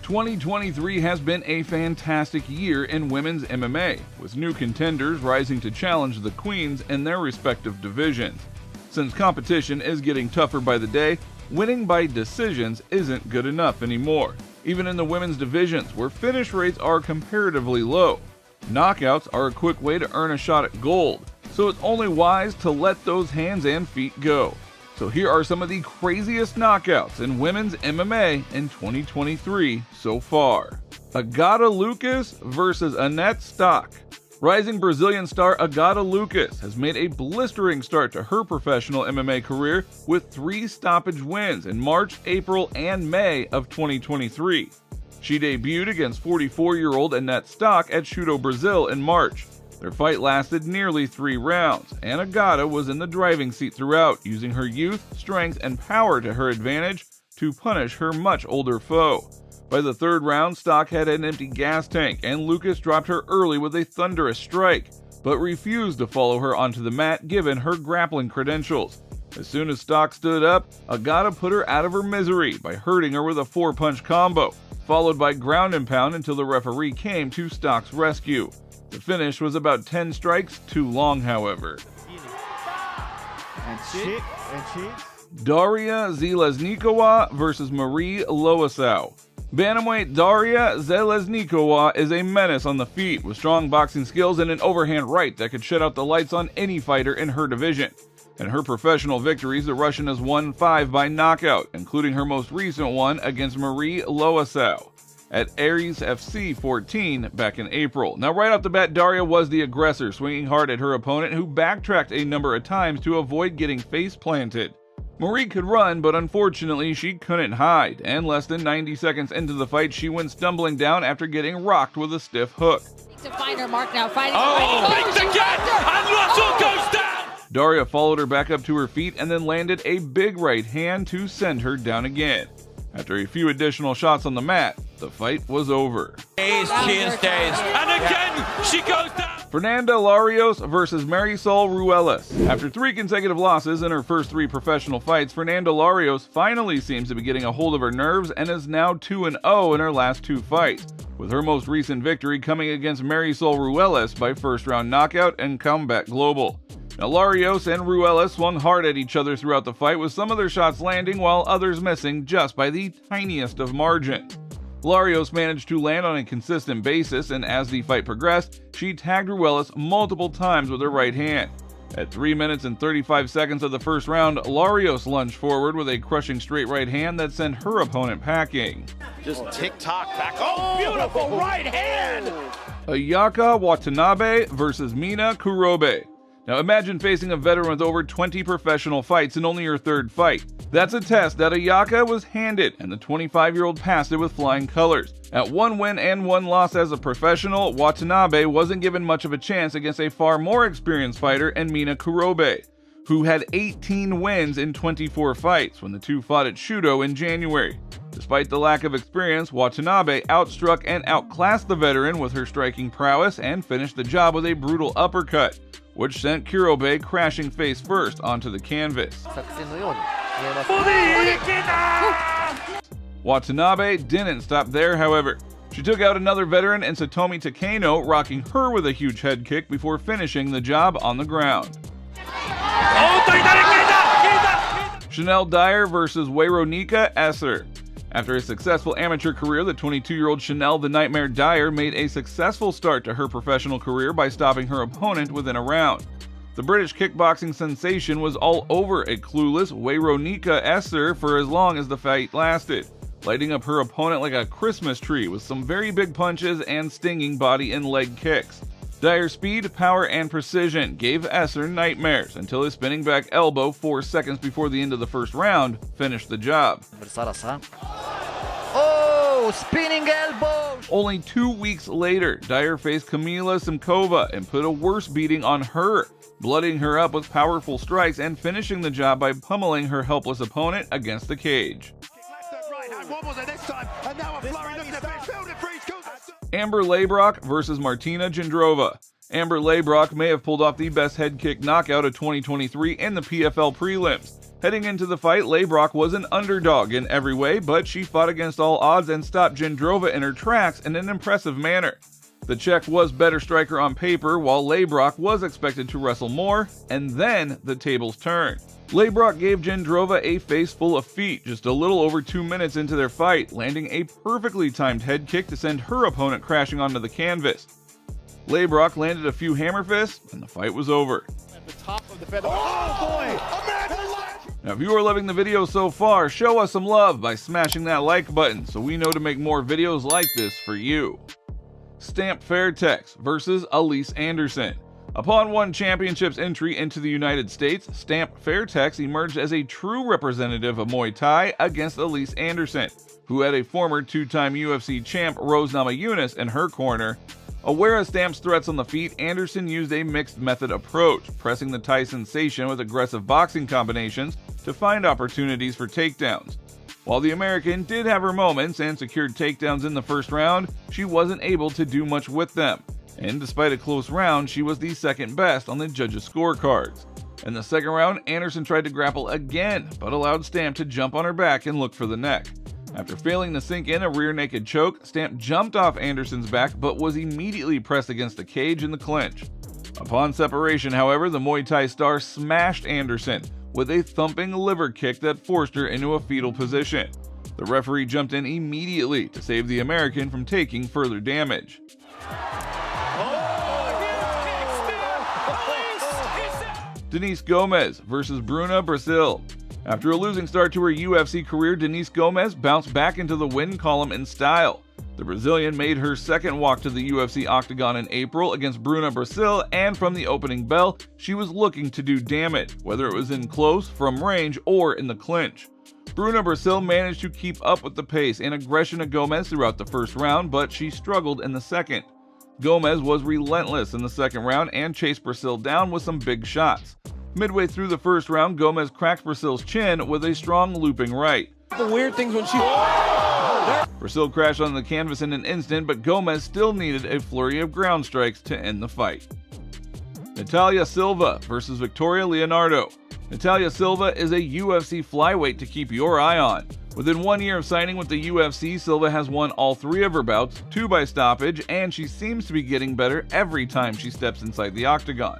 2023 has been a fantastic year in women's MMA, with new contenders rising to challenge the queens in their respective divisions. Since competition is getting tougher by the day, winning by decisions isn't good enough anymore, even in the women's divisions where finish rates are comparatively low. Knockouts are a quick way to earn a shot at gold, so it's only wise to let those hands and feet go. So here are some of the craziest knockouts in women's MMA in 2023 so far. Agata Lucas versus Annette Stock. Rising Brazilian star Agata Lucas has made a blistering start to her professional MMA career with 3 stoppage wins in March, April, and May of 2023. She debuted against 44-year-old Annette Stock at Shudo Brazil in March. Their fight lasted nearly 3 rounds, and Agata was in the driving seat throughout, using her youth, strength, and power to her advantage to punish her much older foe. By the 3rd round, Stock had an empty gas tank, and Lucas dropped her early with a thunderous strike, but refused to follow her onto the mat given her grappling credentials. As soon as Stock stood up, Agata put her out of her misery by hurting her with a 4-punch combo, followed by ground and pound until the referee came to Stock's rescue. The finish was about 10 strikes too long, however. Daria Zeleznikova versus Marie Loiseau. Bantamweight Daria Zeleznikova is a menace on the feet with strong boxing skills and an overhand right that could shut out the lights on any fighter in her division. In her professional victories, the Russian has won 5 by knockout, including her most recent one against Marie Loiseau at Aries FC 14 back in April. Now, right off the bat, Daria was the aggressor, swinging hard at her opponent, who backtracked a number of times to avoid getting face planted. Marie could run, but unfortunately she couldn't hide, and less than 90 seconds into the fight, she went stumbling down after getting rocked with a stiff hook. To find her mark now, fighting. Daria followed her back up to her feet and then landed a big right hand to send her down again. After a few additional shots on the mat, the fight was over. And again, she goes down. Fernanda Larios versus Marisol Ruelas. After 3 consecutive losses in her first 3 professional fights, Fernanda Larios finally seems to be getting a hold of her nerves and is now 2-0 in her last 2 fights, with her most recent victory coming against Marisol Ruelas by first-round knockout and Combat Global. Now, Larios and Ruelas swung hard at each other throughout the fight, with some of their shots landing while others missing just by the tiniest of margin. Larios managed to land on a consistent basis, and as the fight progressed, she tagged Ruelas multiple times with her right hand. At 3 minutes and 35 seconds of the first round, Larios lunged forward with a crushing straight right hand that sent her opponent packing. Just tick-tock back. Oh, beautiful right hand! Ayaka Watanabe versus Mina Kurobe. Now imagine facing a veteran with over 20 professional fights in only her 3rd fight. That's a test that Ayaka was handed, and the 25-year-old passed it with flying colors. At 1 win and 1 loss as a professional, Watanabe wasn't given much of a chance against a far more experienced fighter in Mina Kurobe, who had 18 wins in 24 fights when the two fought at Shudo in January. Despite the lack of experience, Watanabe outstruck and outclassed the veteran with her striking prowess and finished the job with a brutal uppercut, which sent Kurobe crashing face first onto the canvas. Watanabe didn't stop there, however. She took out another veteran in Satomi Takeno, rocking her with a huge head kick before finishing the job on the ground. Chanel Dyer versus Weronika Esser. After a successful amateur career, the 22-year-old Chanel the Nightmare Dyer made a successful start to her professional career by stopping her opponent within a round. The British kickboxing sensation was all over a clueless Weronika Esser for as long as the fight lasted, lighting up her opponent like a Christmas tree with some very big punches and stinging body and leg kicks. Dyer's speed, power, and precision gave Esser nightmares until his spinning back elbow 4 seconds before the end of the first round finished the job. Oh, spinning elbow! Only 2 weeks later, Dyer faced Kamila Simkova and put a worse beating on her, blooding her up with powerful strikes and finishing the job by pummeling her helpless opponent against the cage. Amber Leibrock versus Martina Jindrova. Amber Leibrock may have pulled off the best head kick knockout of 2023 in the PFL prelims, Heading into the fight, Leibrock was an underdog in every way, but she fought against all odds and stopped Jindrova in her tracks in an impressive manner. The Czech was better striker on paper, while Leibrock was expected to wrestle more, and then the tables turned. Leibrock gave Jindrova a face full of feet just a little over 2 minutes into their fight, landing a perfectly timed head kick to send her opponent crashing onto the canvas. Leibrock landed a few hammer fists, and the fight was over. At the top of the feather. Oh boy! Now, if you are loving the video so far, show us some love by smashing that like button so we know to make more videos like this for you. Stamp Fairtex versus Elise Anderson. Upon one championship's entry into the United States, Stamp Fairtex emerged as a true representative of Muay Thai against Elise Anderson, who had a former two-time UFC champ Rose Namajunas in her corner. Aware of Stamp's threats on the feet, Anderson used a mixed method approach, pressing the Thai sensation with aggressive boxing combinations to find opportunities for takedowns. While the American did have her moments and secured takedowns in the first round, she wasn't able to do much with them, and despite a close round, she was the second best on the judges' scorecards. In the second round, Anderson tried to grapple again, but allowed Stamp to jump on her back and look for the neck. After failing to sink in a rear naked choke, Stamp jumped off Anderson's back but was immediately pressed against the cage in the clinch. Upon separation, however, the Muay Thai star smashed Anderson with a thumping liver kick that forced her into a fetal position. The referee jumped in immediately to save the American from taking further damage. Denise Gomez versus Bruna Brasil. After a losing start to her UFC career, Denise Gomez bounced back into the win column in style. The Brazilian made her second walk to the UFC octagon in April against Bruna Brasil, and from the opening bell, she was looking to do damage, whether it was in close, from range, or in the clinch. Bruna Brasil managed to keep up with the pace and aggression of Gomez throughout the first round, but she struggled in the second. Gomez was relentless in the second round and chased Brasil down with some big shots. Midway through the first round, Gomez cracked Brasil's chin with a strong looping right. The weird things when she... Brasil crashed on the canvas in an instant, but Gomez still needed a flurry of ground strikes to end the fight. Natalia Silva versus Victoria Leonardo. Natalia Silva is a UFC flyweight to keep your eye on. Within 1 year of signing with the UFC, Silva has won all 3 of her bouts, 2 by stoppage, and she seems to be getting better every time she steps inside the octagon.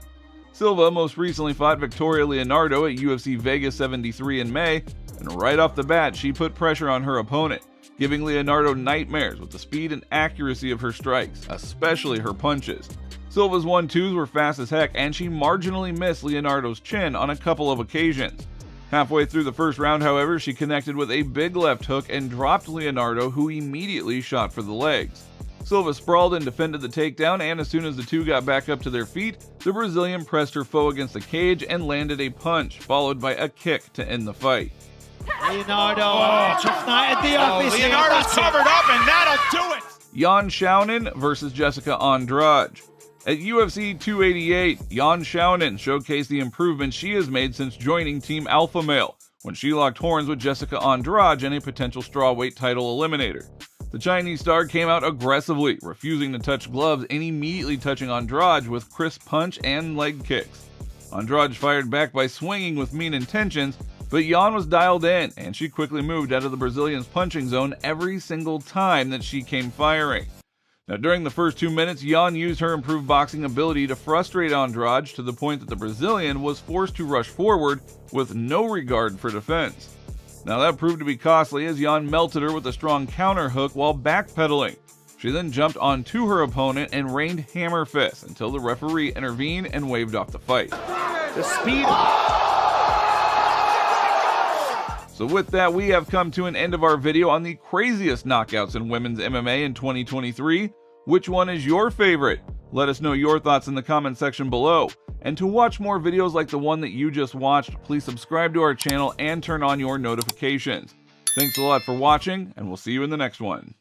Silva most recently fought Victoria Leonardo at UFC Vegas 73 in May, and right off the bat she put pressure on her opponent, giving Leonardo nightmares with the speed and accuracy of her strikes, especially her punches. Silva's 1-2s were fast as heck, and she marginally missed Leonardo's chin on a couple of occasions. Halfway through the first round, however, she connected with a big left hook and dropped Leonardo, who immediately shot for the legs. Silva sprawled and defended the takedown, and as soon as the two got back up to their feet, the Brazilian pressed her foe against the cage and landed a punch, followed by a kick to end the fight. Leonardo just not at the office. Leonardo's covered up, and that'll do it. Yan Xiaonan versus Jessica Andrade. At UFC 288, Yan Xiaonan showcased the improvements she has made since joining Team Alpha Male, when she locked horns with Jessica Andrade in a potential strawweight title eliminator. The Chinese star came out aggressively, refusing to touch gloves and immediately touching Andrade with crisp punch and leg kicks. Andrade fired back by swinging with mean intentions, but Yan was dialed in, and she quickly moved out of the Brazilian's punching zone every single time that she came firing. Now, during the first 2 minutes, Yan used her improved boxing ability to frustrate Andrade to the point that the Brazilian was forced to rush forward with no regard for defense. Now, that proved to be costly as Yan melted her with a strong counter hook while backpedaling. She then jumped onto her opponent and rained hammer fists until the referee intervened and waved off the fight. The speed. So with that, we have come to an end of our video on the craziest knockouts in women's MMA in 2023. Which one is your favorite? Let us know your thoughts in the comment section below. And to watch more videos like the one that you just watched, please subscribe to our channel and turn on your notifications. Thanks a lot for watching, and we'll see you in the next one.